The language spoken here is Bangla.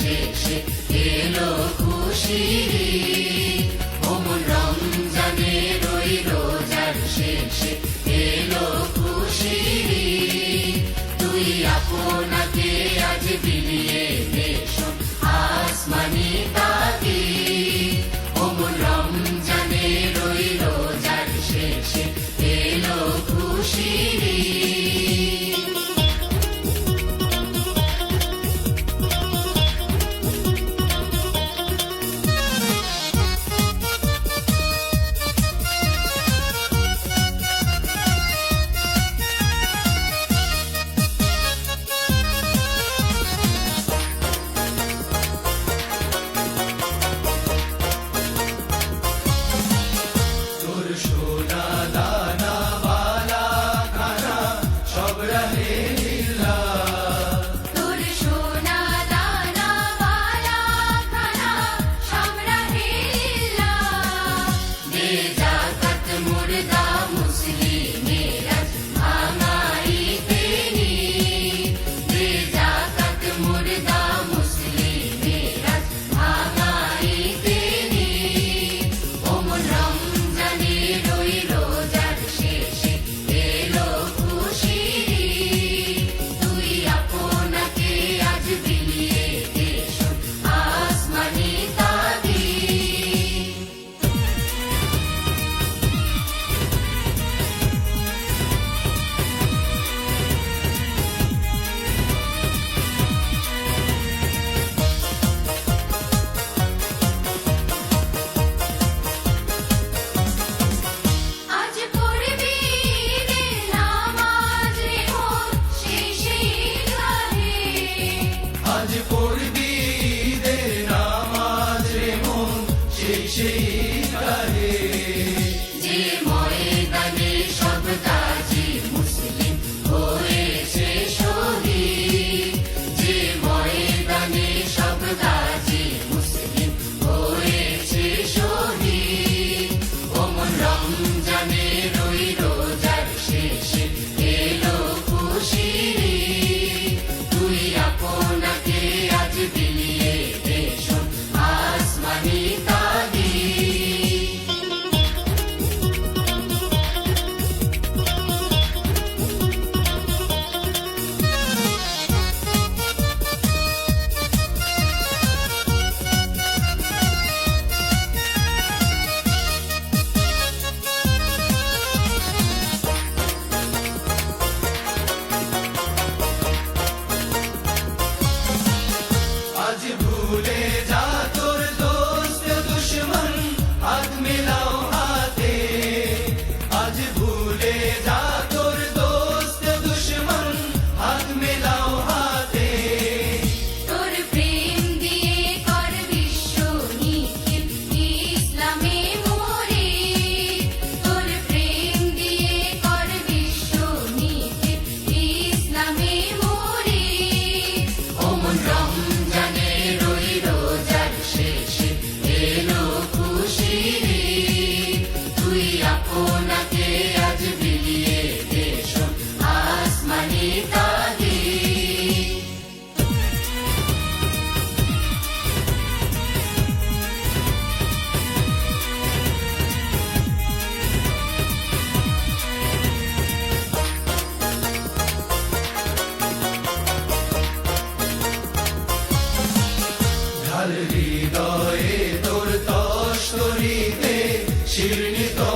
শেষে এলো খুশির ঈদ। ওমন রমজানের ওই রোজার শেষে এলো খুশির ঈদ। তুই আপনাকে আজ বিলিয়ে দে শোন আসমানি তাকিদ। ওমন রমজানের ওই রোজার শেষে এলো খুশির ঈদ। তোর সোনা দানা বালা খানা সব রাহে লিল্লাহ। তোর সোনা দানা বালা খানা সব রাহে লিল্লাহ। দে যাকাত মুর্দা মুসলিমের আজ ভাঙাইতে ঈদ। দে যাকাত মুর্দা মুসলিমের আজ ভাঙাইতে ঈদ। ওমন রমজানের ওই রোজার শেষে এলো খুশির ঈদ। তুই আপনাকে আজ বিলিয়ে দে শোন আসমানি তাকিদ। আজ পড়বি ঈদের নামাজ রে মন শেষে ঈদগাহে। আজ পড়বি ঈদের নামাজ রে মন শেষে ঈদগাহে। যে ময়দানে সব গাজী মুসলিম হয়েছে শহীদ। যে ময়দানে সব গাজী মুসলিম হয়েছে শহীদ। ওমন রমজানের ওই রোজার শেষে এলো খুশির ঈদ। তুই আপনাকে আজ বিলিয়ে দে শোন আসমানি তাকিদ। আজ ভুলে যা তোর দোস্ত দুশ্মন হাত মেলাও হাতে। আজ ভুলে যা তোর দোস্ত দুশ্মন হাত মেলাও হাতে। তোর প্রেম দিয়ে কর বিশ্ব নিখিল ইসলামে মুরিদ। তোর প্রেম দিয়ে কর বিশ্ব নিখিল ইসলামে মুরিদ। ওমন রমজানের ওই রোজার শেষে এলো খুশির ঈদ। তুই আপনাকে আজ বিলিয়ে দে শোন আসমানি তাকিদ। ঢাল হৃদয়ে তোর তস্তরিতে শিরনি তো